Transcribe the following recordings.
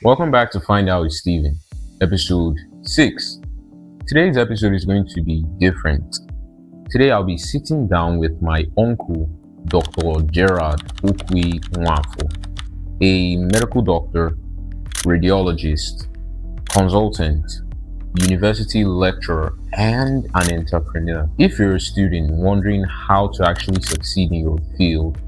Welcome back to Find Out with Steven, episode 6. Today's episode is going to be different. Today I'll be sitting down with my uncle, Dr. Gerald Ukwi Nwafo, a medical doctor, radiologist, consultant, university lecturer, and an entrepreneur. If you're a student wondering how to actually succeed in your field,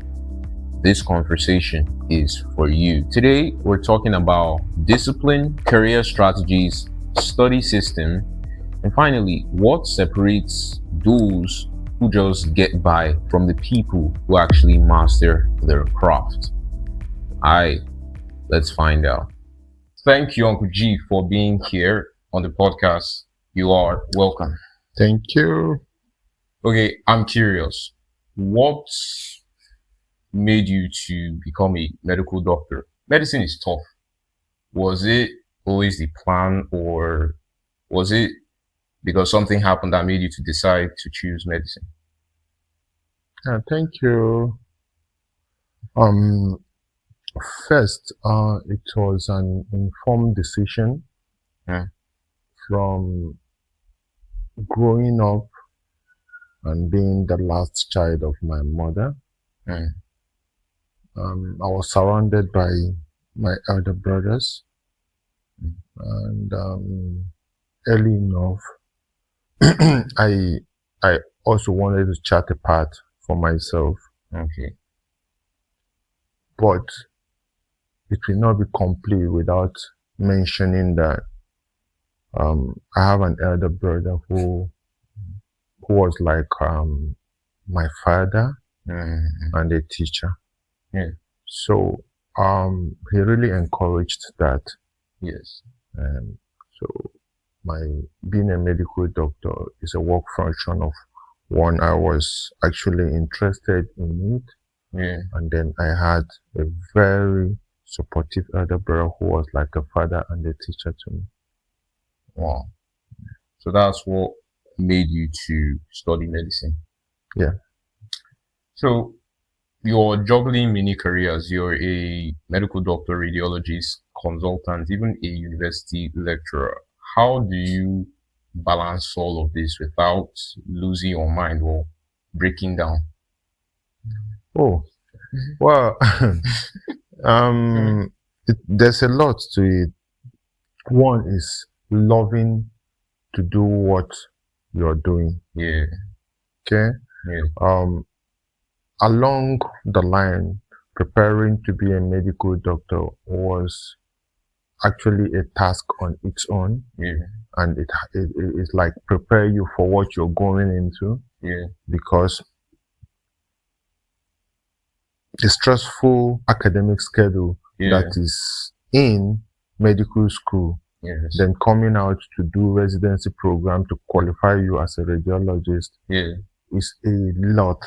this conversation is for you. Today, we're talking about discipline, career strategies, study system, and finally, what separates those who just get by from the people who actually master their craft. Aye, let's find out. Thank you, Uncle G, for being here on the podcast. You are welcome. Thank you. Okay, I'm curious. What made you to become a medical doctor? Medicine is tough. Was it always the plan, or was it because something happened that made you to decide to choose medicine? Thank you. Um, First, it was an informed decision Yeah. from growing up and being the last child of my mother. Yeah. I was surrounded by my elder brothers, and early enough, I also wanted to chart a path for myself, Okay. but it will not be complete without mentioning that I have an elder brother who was like my father and a teacher. Yeah. So he really encouraged that. Yes. So my being a medical doctor is a work function of one. I was actually interested in it, Yeah. and then I had a very supportive elder brother who was like a father and a teacher to me. Wow. So that's what made you to study medicine. Yeah. So you're juggling many careers. You're a medical doctor, radiologist, consultant, even a university lecturer. How do you balance all of this without losing your mind or breaking down? Oh, well, there's a lot to it. One is loving to do what you're doing. Yeah. Okay. Yeah. Along the line, preparing to be a medical doctor was actually a task on its own, Yeah. and it's like prepare you for what you're going into, Yeah. because the stressful academic schedule Yeah. that is in medical school, Yes. then coming out to do residency program to qualify you as a radiologist Yeah. is a lot.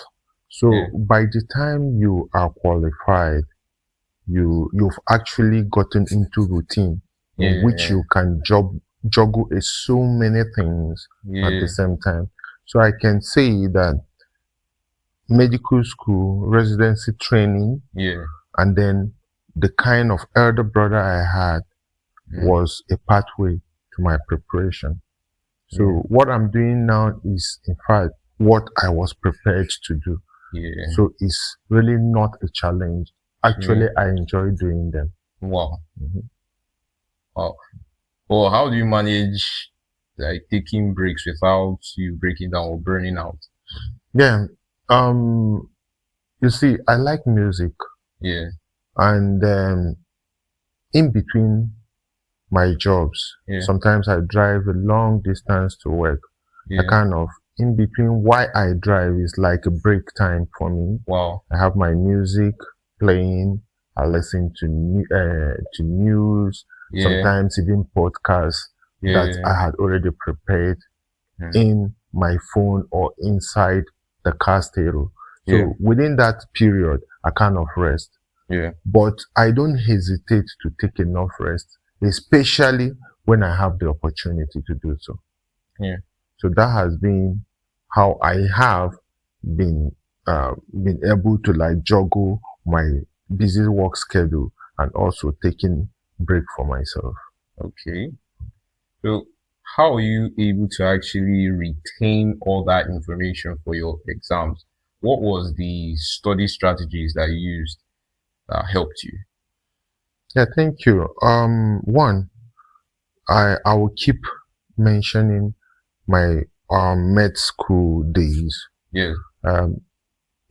So Yeah. by the time you are qualified, you've actually gotten into routine in Yeah. which you can juggle so many things at Yeah. the same time. So I can say that medical school, residency training, Yeah. and then the kind of elder brother I had was a pathway to my preparation. So Yeah. what I'm doing now is, in fact, what I was prepared to do. Yeah. So it's really not a challenge. Actually, I enjoy doing them. Wow. Mhm. Wow. Well, how do you manage like taking breaks without you breaking down or burning out? Yeah. You see, I like music, Yeah. and in between my jobs, Yeah. sometimes I drive a long distance to work. I Yeah. kind of in between why I drive is like a break time for me. Wow. I have my music playing. I listen to news, Yeah. sometimes even podcasts that Yeah. I had already prepared Yeah. in my phone or inside the car stereo. So Yeah. within that period, I kind of rest. Yeah. But I don't hesitate to take enough rest, especially when I have the opportunity to do so. Yeah. So that has been how I have been been able to like juggle my busy work schedule and also taking break for myself. Okay. So how are you able to actually retain all that information for your exams? What was the study strategies that you used that helped you? Yeah, thank you. One, I will keep mentioning my med school days. Yeah, Um,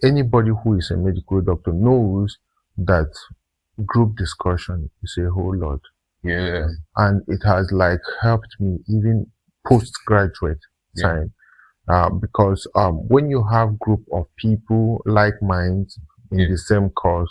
Anybody who is a medical doctor knows that group discussion is a whole lot, yeah, and it has like helped me even postgraduate yeah, time. Because when you have group of people like minds in yeah. the same course,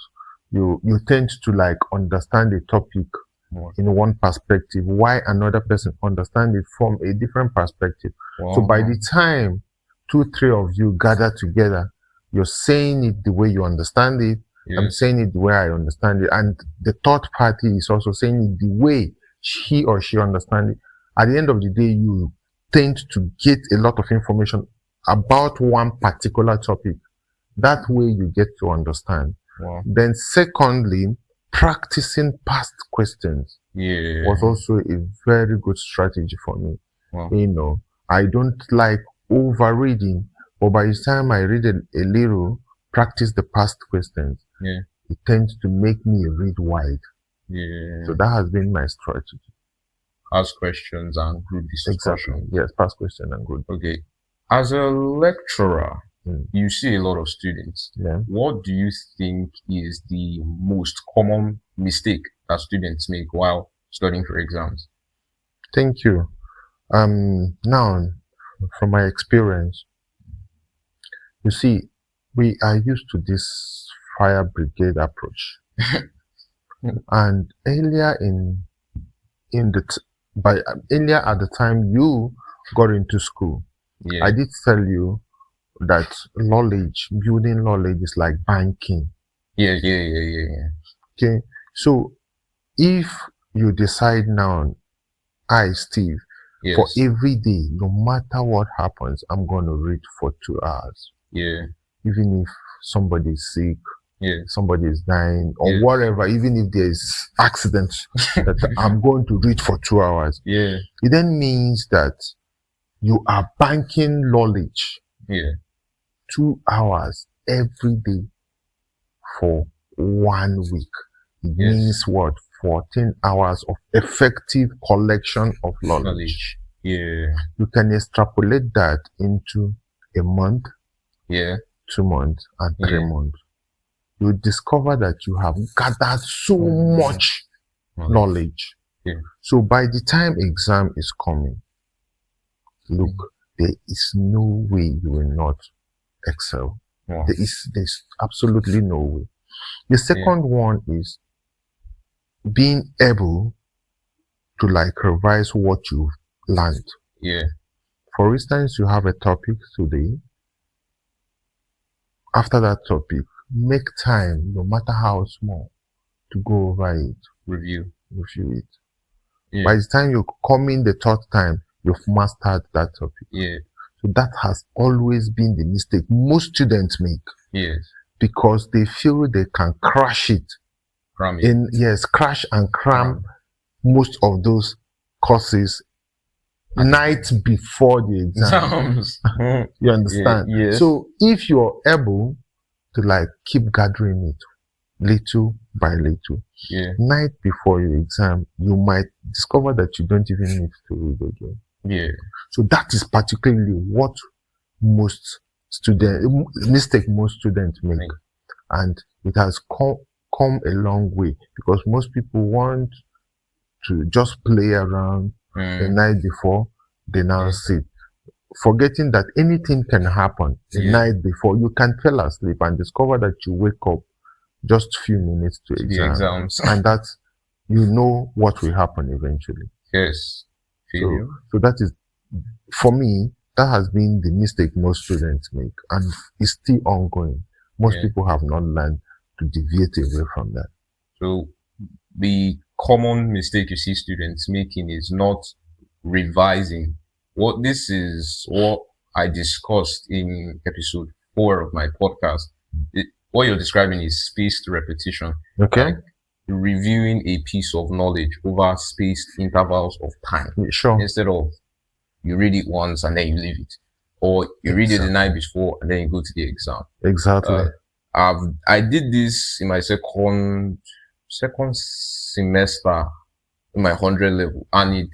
you tend to like understand the topic Wow. in one perspective, why another person understand it from a different perspective. So by Wow. the time two, three of you gather together, you're saying it the way you understand it. I'm Yes. saying it the way I understand it, and the third party is also saying it the way he or she understands it. At the end of the day, you tend to get a lot of information about one particular topic. That way you get to understand. Wow. Then secondly, practicing past questions Yeah. was also a very good strategy for me. Wow. You know, I don't like overreading, but by the time I read a little, practice the past questions, Yeah. it tends to make me read wide. Yeah. So that has been my strategy. Ask questions and group Exactly. discussion. Yes, past question and good. Okay. As a lecturer, Mm. you see a lot of students. Yeah. What do you think is the most common mistake that students make while studying for exams? Thank you. Now, from my experience, you see, we are used to this fire brigade approach. And earlier in the t- by earlier at the time you got into school, Yeah. I did tell you that knowledge, building knowledge is like banking. Yeah, yeah, yeah, yeah, yeah. Okay, so if you decide now, I Steve, for Yes. every day, no matter what happens, I'm going to read for 2 hours, Yeah. even if somebody is sick, Yeah. somebody is dying, or Yeah. whatever, even if there's accident, that I'm going to read for 2 hours. Yeah. It then means that you are banking knowledge Yeah. 2 hours every day for 1 week. It Yes. means what? 14 hours of effective collection of knowledge. Knowledge. Yeah. You can extrapolate that into a month, Yeah. 2 months, and 3 months. You discover that you have gathered so much knowledge. Yeah. So by the time exam is coming, look, there is no way you will not excel. Wow. There's absolutely no way. The second one is being able to like revise what you've learned. Yeah. For instance, you have a topic today. After that topic, make time, no matter how small, to go over it, Review it. Yeah. By the time you come in the third time, you've mastered that topic. Yeah. So that has always been the mistake most students make. Yes. Because they feel they can crash it. Cram it. Crash and cram most of those courses night before the exam. You understand? Yeah, yes. So if you're able to like keep gathering it little by little, night before your exam, you might discover that you don't even need to read again. Yeah. So that is particularly what mistake most students make. And it has come a long way because most people want to just play around the night before they now sit, forgetting that anything can happen the night before. You can fell asleep and discover that you wake up just few minutes to exams. And that you know what will happen eventually. Yes. So that is, for me, that has been the mistake most students make, and it's still ongoing. Most people have not learned to deviate away from that. So the common mistake you see students making is not revising. This is what I discussed in episode 4 of my podcast. What you're describing is spaced repetition. Okay. Like reviewing a piece of knowledge over spaced intervals of time Sure. instead of you read it once and then you leave it, or you read it the night before and then you go to the exam. Exactly. I did this in my second semester in my 100 level, and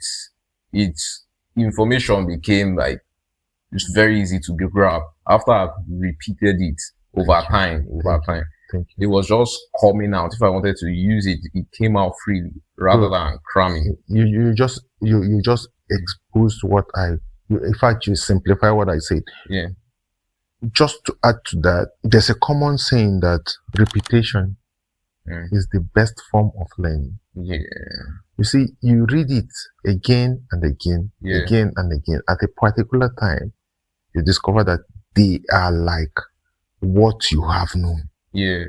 it's information became like it's very easy to grab after I've repeated it over time. Thank It was just coming out. If I wanted to use it, it came out freely rather than cramming. You just exposed what in fact, you simplify what I said. Yeah. Just to add to that, there's a common saying that repetition is the best form of learning. Yeah. You see, you read it again and again, again and again. At a particular time, you discover that they are like what you have known. Yeah.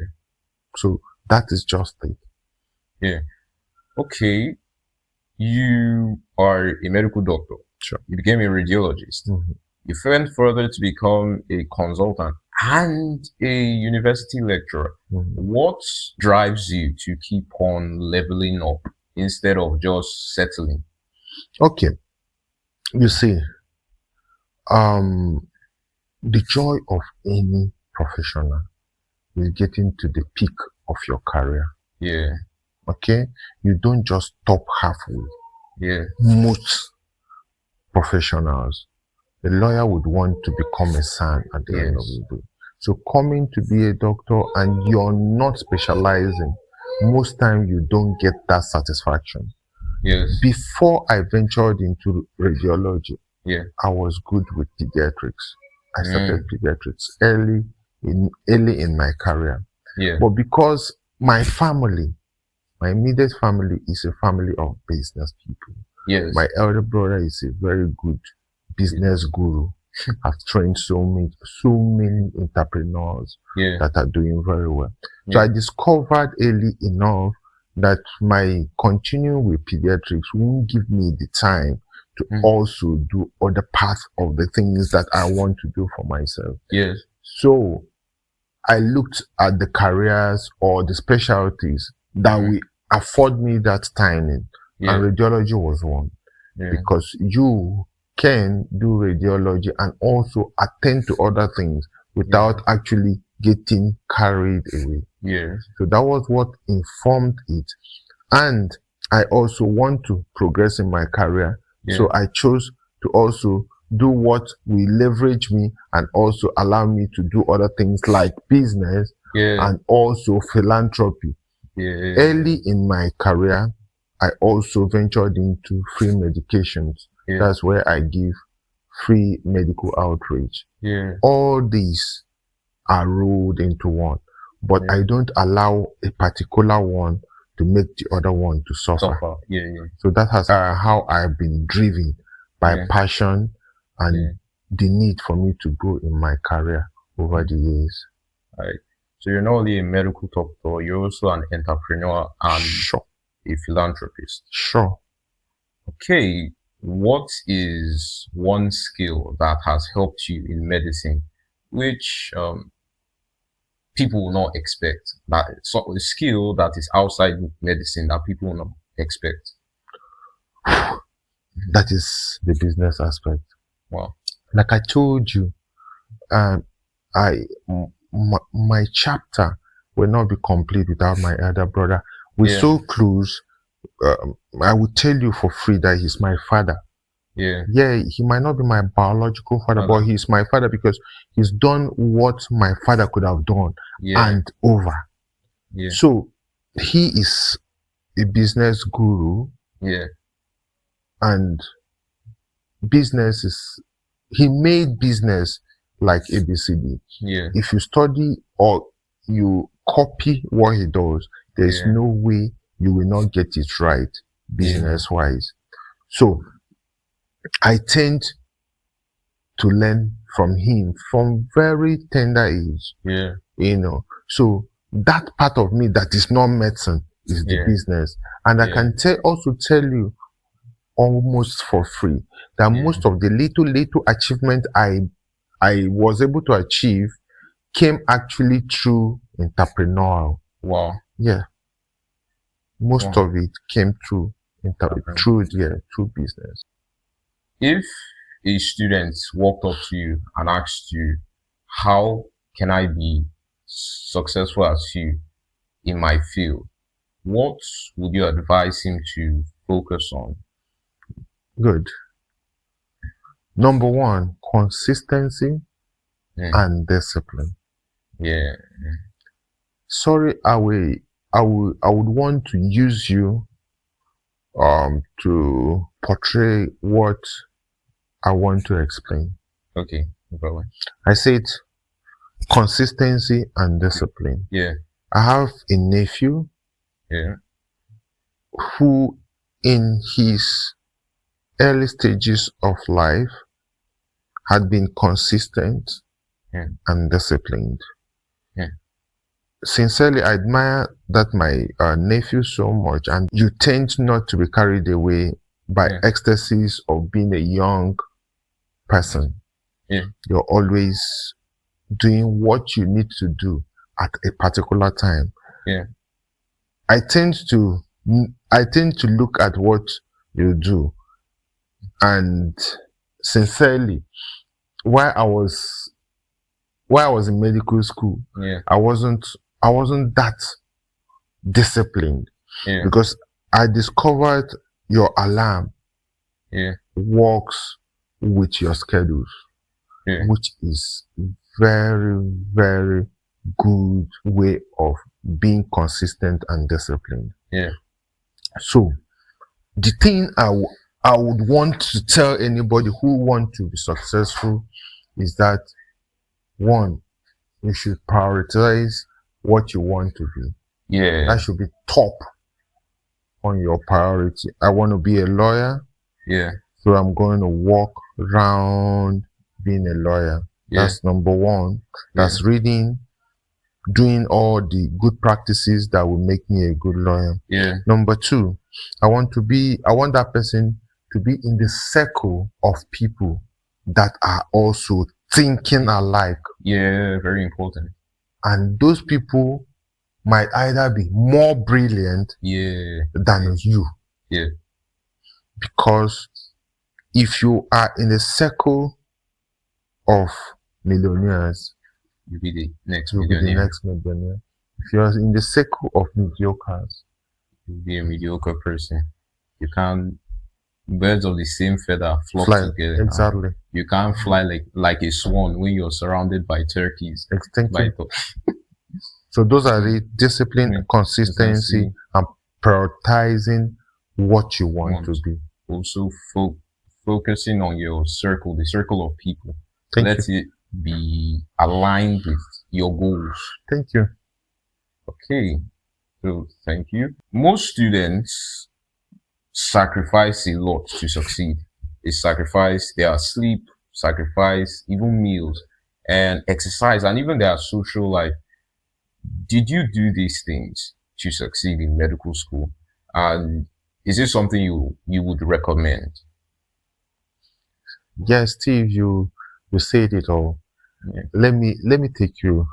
So that is just it. Yeah. Okay. You are a medical doctor. Sure. You became a radiologist. You went further to become a consultant and a university lecturer. What drives you to keep on leveling up instead of just settling? Okay. You see, the joy of any professional is getting to the peak of your career. Yeah. Okay? You don't just stop halfway. Yeah. Most professionals, the lawyer would want to become a son at the end of the day. So coming to be a doctor and you're not specializing, most times you don't get that satisfaction. Yes. Before I ventured into radiology, I was good with pediatrics. I started pediatrics early in my career. Yeah. But because my immediate family is a family of business people. Yes. My elder brother is a very good business guru. I've trained so many entrepreneurs that are doing very well. So I discovered early enough that my continuing with pediatrics won't give me the time to also do other parts of the things that I want to do for myself. Yes. So I looked at the careers or the specialties that will afford me that timing. And radiology was one. Because you can do radiology and also attend to other things without actually getting carried away. So that was what informed it. And I also want to progress in my career. So I chose to also do what will leverage me and also allow me to do other things like business and also philanthropy. Early in my career, I also ventured into free medications. That's where I give free medical outreach. All these are rolled into one, but I don't allow a particular one to make the other one to suffer. So that has how I've been driven by passion and the need for me to grow in my career over the years. Right. So you're not only a medical doctor, you're also an entrepreneur and a philanthropist. Sure. Okay. What is one skill that has helped you in medicine, which people will not expect? That so a skill that is outside medicine that people will not expect. That is the business aspect. Wow. Like I told you, my chapter will not be complete without my elder brother. We're so close. I will tell you for free that he's my father. He might not be my biological father, but he's my father because he's done what my father could have done and over. So he is a business guru. And business is, he made business like ABCD. If you study or you copy what he does, there's no way you will not get it right business wise. So I tend to learn from him from very tender age. You know, so that part of me that is not medicine is the business. And I can also tell you almost for free that most of the little achievement I was able to achieve came actually through entrepreneurial. Wow. Most Wow. of it came through through business. If a student walked up to you and asked you, how can I be successful as you in my field, what would you advise him to focus on? Good. Number one, consistency and discipline. Yeah. Sorry, I would want to use you to portray what I want to explain. Okay, no problem. I said consistency and discipline. Yeah. I have a nephew Yeah. who, in his early stages of life, had been consistent and disciplined. Yeah. Sincerely, I admire that my nephew so much, and you tend not to be carried away by ecstasies of being a young person. Yeah. You're always doing what you need to do at a particular time. Yeah. I tend to look at what you do, and sincerely, while I was in medical school, I wasn't that disciplined, because I discovered your alarm works with your schedules, which is very, very good way of being consistent and disciplined. So the thing I would want to tell anybody who want to be successful is that, one, you should prioritize what you want to be. That should be top on your priority. I want to be a lawyer. So I'm going to walk around being a lawyer. That's number one. That's reading, doing all the good practices that will make me a good lawyer. Number two, I want that person to be in the circle of people that are also thinking alike. Very important. And those people might either be more brilliant than you. Because if you are in a circle of millionaires, you'll be the next millionaire. If you're in the circle of mediocres, you'll be a mediocre person. You can't, birds of the same feather flock together. Exactly. You can't fly like a swan when you're surrounded by turkeys. So those are the discipline, consistency, and prioritizing what you want to be. Also focusing on your circle, the circle of people. Let it be aligned with your goals. Thank you. Okay, so thank you. Most students sacrifice a lot to succeed. They sacrifice their sleep, sacrifice even meals and exercise, and even their social life. Did you do these things to succeed in medical school? And is this something you would recommend? Yes, Steve, you said it all. Let me take you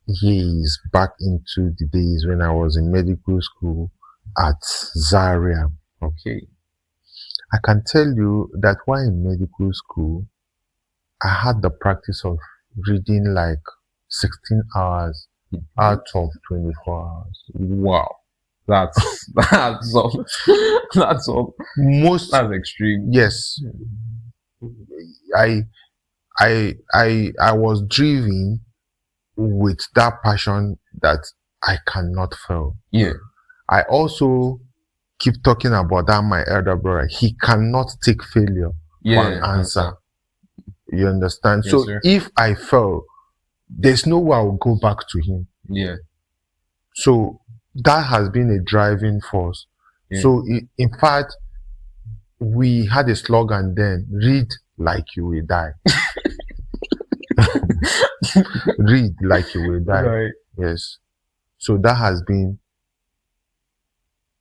years back into the days when I was in medical school at Zaria. Okay. I can tell you that while in medical school, I had the practice of reading like 16 hours out of 24 hours. Wow. That's all. That's extreme. Yes. I was driven with that passion that I cannot fail. I also keep talking about that my elder brother. He cannot take failure for an answer. You understand? So if I fail, there's no way I will go back to him. So that has been a driving force. So in fact, we had a slogan then: read like you will die. Read like you will die. Yes. So that has been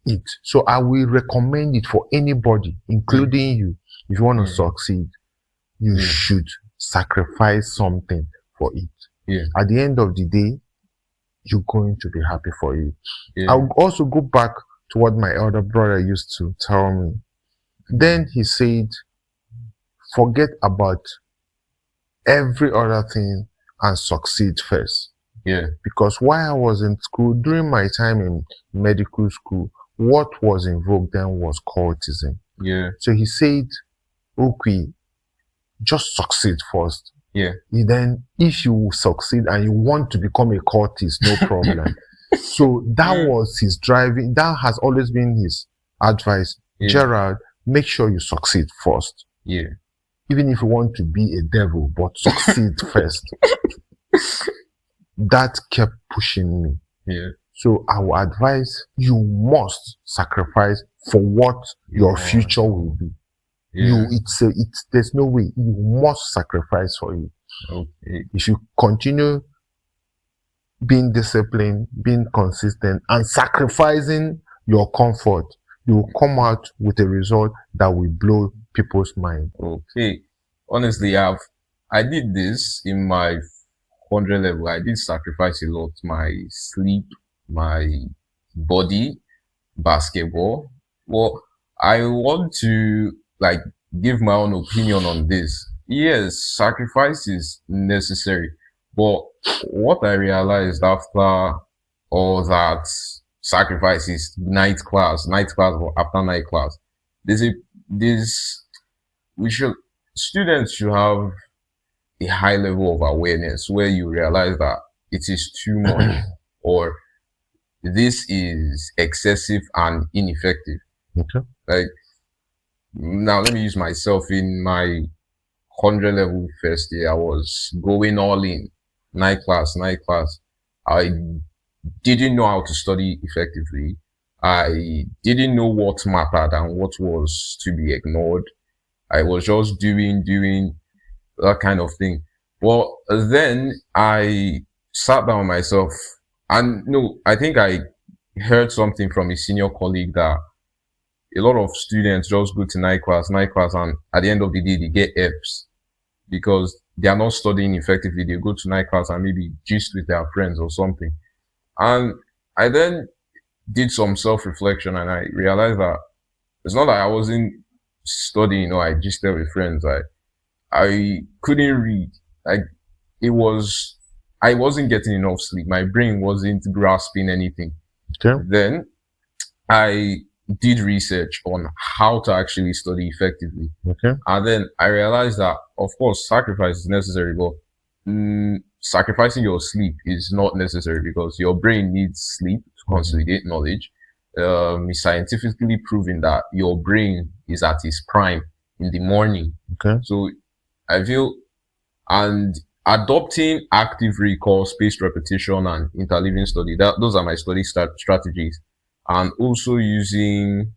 it. So I will recommend it for anybody, including you. If you want to succeed, you should sacrifice something for it. At the end of the day, you're going to be happy for it. Yeah. I'll also go back to what my elder brother used to tell me. Then he said, forget about every other thing and succeed first. Yeah. Because while I was in school, during my time in medical school, what was in vogue then was cultism. Yeah. So he said, okay, just succeed first. Yeah. Then if you succeed and you want to become a cultist, no problem. So that was his driving, that has always been his advice. Yeah. Gerald, make sure you succeed first. Yeah. Even if you want to be a devil, but succeed first. That kept pushing me. Yeah. So I will advise you must sacrifice for what your future will be. Yeah. There's no way. You must sacrifice for it. Okay. If you continue being disciplined, being consistent, and sacrificing your comfort, you will come out with a result that will blow people's mind. Okay. Honestly, I did this in my 100 level. I did sacrifice a lot. My sleep, my body, basketball. Well, I want to give my own opinion on this. Yes, sacrifice is necessary. But what I realized after all that sacrifice is night class or after night class. Students should have a high level of awareness where you realize that it is too much or this is excessive and ineffective. Okay. Like, now let me use myself. In my 100 level first year, I was going all in, night class. I didn't know how to study effectively. I didn't know what mattered and what was to be ignored. I was just doing that kind of thing. Well, then I sat down myself and no, I think I heard something from a senior colleague that a lot of students just go to night class, and at the end of the day, they get Fs because they are not studying effectively. They go to night class and maybe gist with their friends or something. And I then did some self-reflection and I realized that it's not that I wasn't studying or I gisted with friends. I couldn't read. I wasn't getting enough sleep. My brain wasn't grasping anything. Okay. Then I did research on how to actually study effectively. Okay. And then I realized that, of course, sacrifice is necessary, but sacrificing your sleep is not necessary because your brain needs sleep to consolidate knowledge. It's scientifically proven that your brain is at its prime in the morning. Okay. So I feel, and adopting active recall, spaced repetition, and interleaving study, those are my study strategies. And also using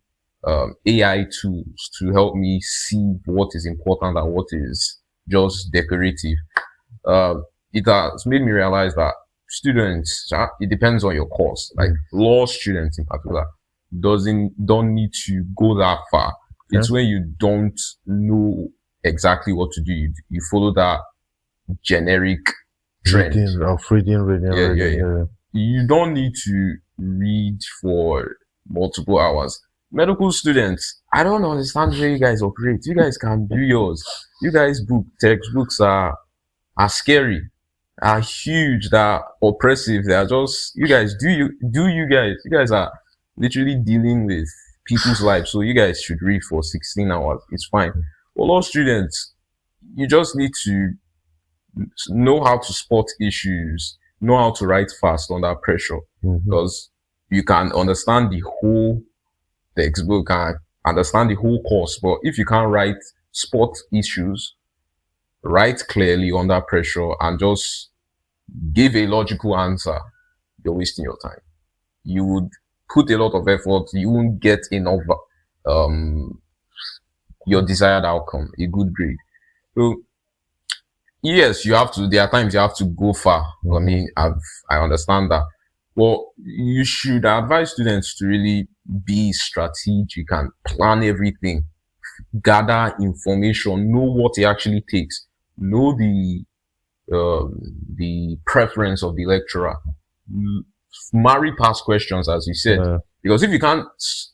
AI tools to help me see what is important and what is just decorative. It has made me realize that students, it depends on your course. Like law students in particular, don't need to go that far. Okay. It's when you don't know exactly what to do. You follow that generic trend. Reading. You don't need to read for multiple hours. Medical students, I don't understand where you guys operate. You guys can do yours. You guys textbooks are scary, are huge, that are oppressive. They are just, you guys you guys are literally dealing with people's lives. So you guys should read for 16 hours. It's fine. For law students, you just need to know how to spot issues, know how to write fast under pressure, because you can understand the whole textbook and understand the whole course, but if you can't spot issues, write clearly under pressure, and just give a logical answer, you're wasting your time. You would put a lot of effort, you won't get enough your desired outcome, a good grade. So yes, there are times you have to go far. I mean, I understand that. Well, you should advise students to really be strategic and plan everything, gather information, know what it actually takes, know the preference of the lecturer, marry past questions, as you said. Yeah, Because if you can't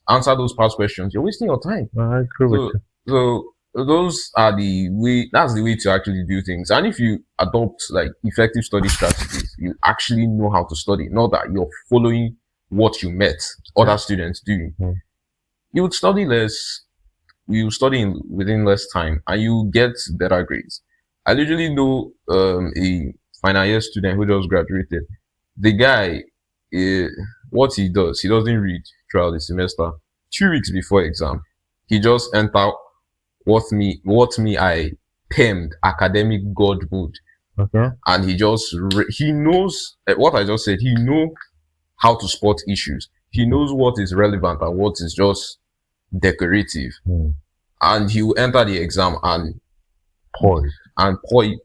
answer those past questions, you're wasting your time. I agree with So, you. so those are the way. That's the way to actually do things. And if you adopt like effective study strategies, you actually know how to study. Not that you're following what you met other students doing. Mm. You would study less. You study within less time, and you get better grades. I literally know a final year student who just graduated. The guy, uh, what he does, he doesn't read throughout the semester. 2 weeks before exam, he just enter what me I termed academic god mode, Okay. and he knows what I just said. He know how to spot issues. He knows what is relevant and what is just decorative, Mm. and he will enter the exam and Poised. point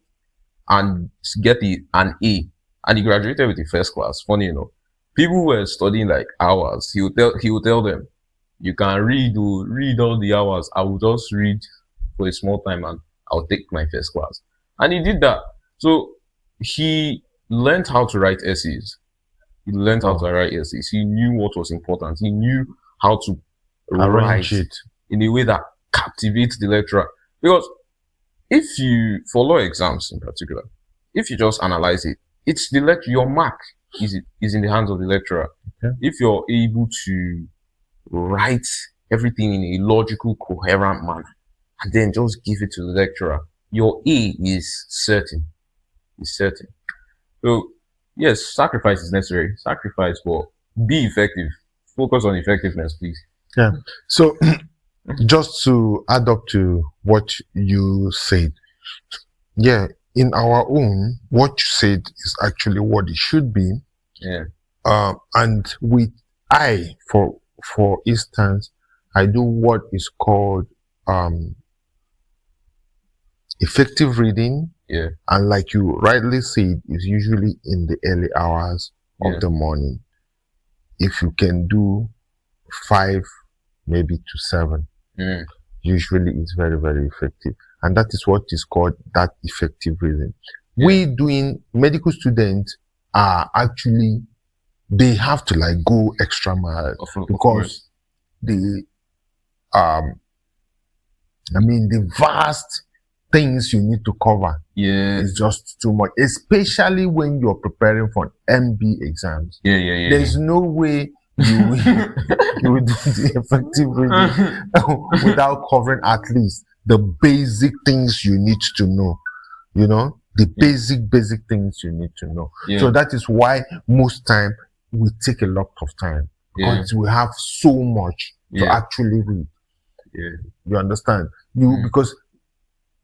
and get an A, and he graduated with the first class. Funny enough, people who were studying like hours. He will tell them, "You can read all the hours. I will just read for a small time and I'll take my first class." And he did that. So he learned how to write essays. He learned how to write essays. He knew what was important. He knew how to Arrange write it. in a way that captivates the lecturer. Because if you follow exams in particular, if you just analyze it, it's your mark is in the hands of the lecturer. Okay. If you're able to write everything in a logical, coherent manner, and then just give it to the lecturer, your A is certain. It's certain. So yes, sacrifice is necessary. Sacrifice, but be effective. Focus on effectiveness, please. Yeah. So just to add up to what you said, yeah, in our own, what you said is actually what it should be. Yeah. And for instance, I do what is called effective reading. Yeah. And like you rightly said, is usually in the early hours of the morning. If you can do 5, maybe to 7, usually it's very, very effective. And that is what is called that effective reading. We doing medical students are actually, they have to like go extra mile because the the vast things you need to cover is just too much, especially when you're preparing for MB exams. There's no way you will, you will do the effective reading without covering at least the basic things you need to know. You know, the basic things you need to know. So that is why most time we take a lot of time because we have so much to actually read. You understand? Because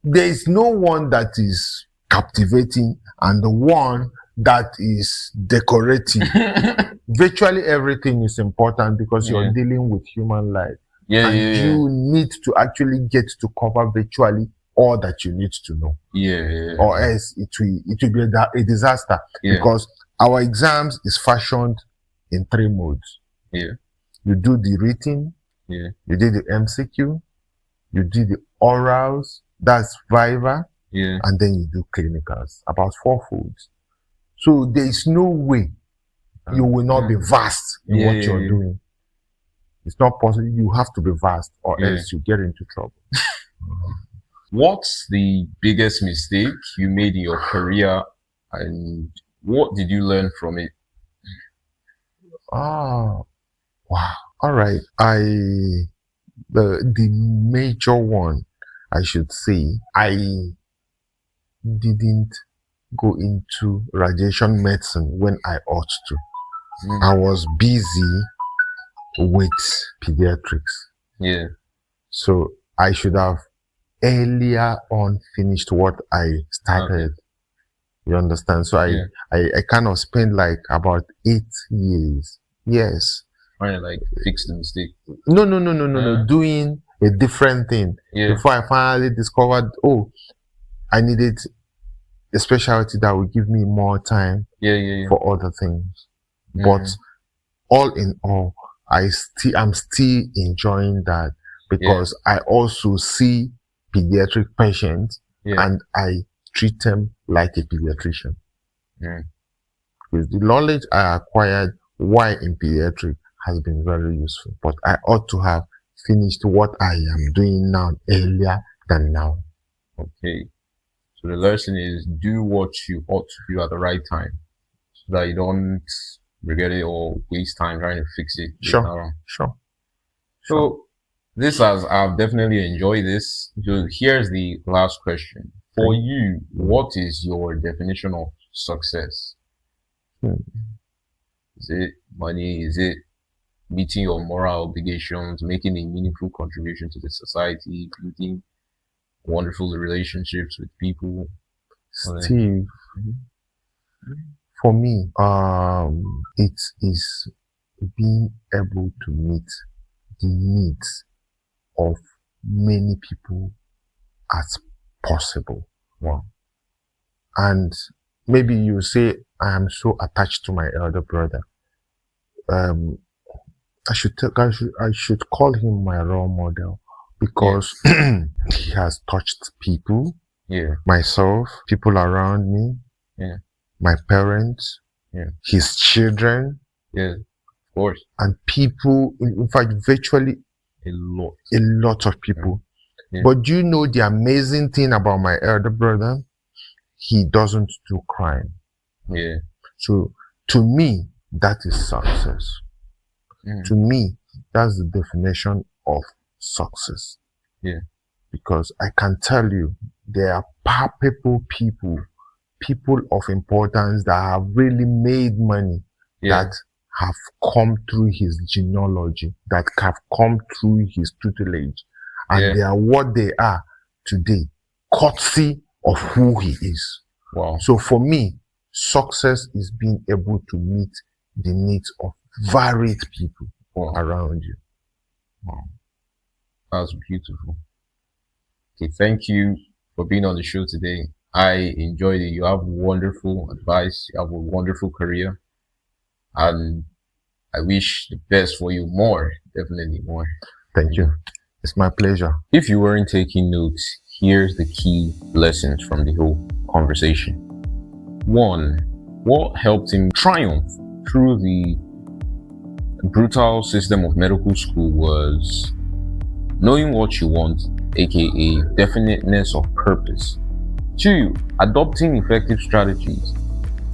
there is no one that is captivating and the one that is decorative. Virtually everything is important because you're dealing with human life. You need to actually get to cover virtually all that you need to know. Or else it will be a disaster. Because our exams is fashioned in 3 modes. You do the written, you do the MCQ, you do the orals, that's Viva, and then you do clinicals, about 4 folds. So there is no way you will not be vast in what you're doing. It's not possible. You have to be vast or else you get into trouble. What's the biggest mistake you made in your career and what did you learn from it? Wow. All right. The major one, I should say, I didn't go into radiation medicine when I ought to. I was busy with pediatrics. So I should have earlier on finished what I started. You understand? So I kind of spent like about 8 years. Yes. Trying to like fix the mistake. No. Doing a different thing. Before I finally discovered, I needed a specialty that would give me more time for other things. But all in all, I'm still enjoying that because I also see pediatric patients and I treat them like a pediatrician. because the knowledge I acquired while in pediatric has been very useful. But I ought to have finished what I am doing now earlier than now. Okay. So the lesson is do what you ought to do at the right time, so that you don't regret it or waste time trying to fix it later on. Sure. So I've definitely enjoyed this. So here's the last question. For you, what is your definition of success? Is it money? Is it meeting your moral obligations, making a meaningful contribution to the society, building wonderful relationships with people? Steve, for me, it is being able to meet the needs of many people as possible. Wow. And maybe you say, I am so attached to my elder brother. I should call him my role model because he has touched people, myself, people around me, my parents, his children, of course, and people, in fact, virtually a lot of people. But do you know the amazing thing about my elder brother? He doesn't do crime. So to me, that is success. To me, that's the definition of success. Because I can tell you, there are palpable people of importance that have really made money, that have come through his genealogy, that have come through his tutelage, and they are what they are today, courtesy of who he is. Wow. So for me, success is being able to meet the needs of varied people around you. Wow. That's beautiful. Okay, thank you for being on the show today. I enjoyed it. You have wonderful advice. You have a wonderful career. And I wish the best for you more. Definitely more. Thank you. It's my pleasure. If you weren't taking notes, here's the key lessons from the whole conversation. 1. What helped him triumph through the brutal system of medical school was knowing what you want, aka definiteness of purpose. 2. Adopting effective strategies.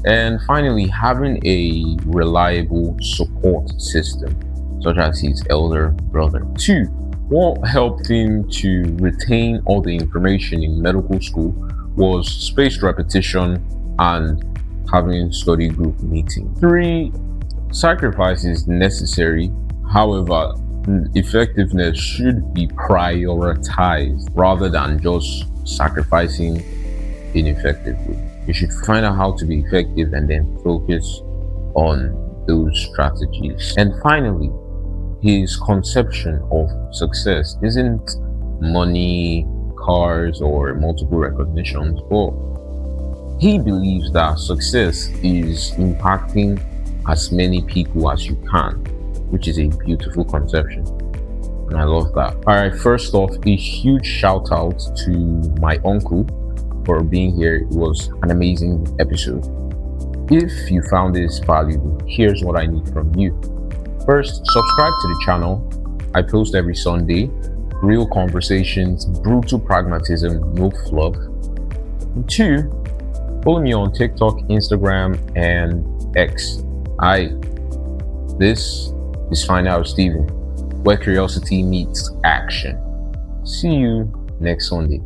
And finally, having a reliable support system, such as his elder brother. 2. What helped him to retain all the information in medical school was spaced repetition and having study group meetings. 3. Sacrifice is necessary. However, effectiveness should be prioritized rather than just sacrificing ineffectively. You should find out how to be effective and then focus on those strategies. And finally, his conception of success isn't money, cars, or multiple recognitions, but he believes that success is impacting as many people as you can, which is a beautiful conception. And I love that. All right, first off, a huge shout out to my uncle for being here. It was an amazing episode. If you found this valuable, here's what I need from you. First, subscribe to the channel. I post every Sunday. Real conversations, brutal pragmatism, no fluff. And 2, follow me on TikTok, Instagram, and X. This is Find Out Steven, where curiosity meets action. See you next Sunday.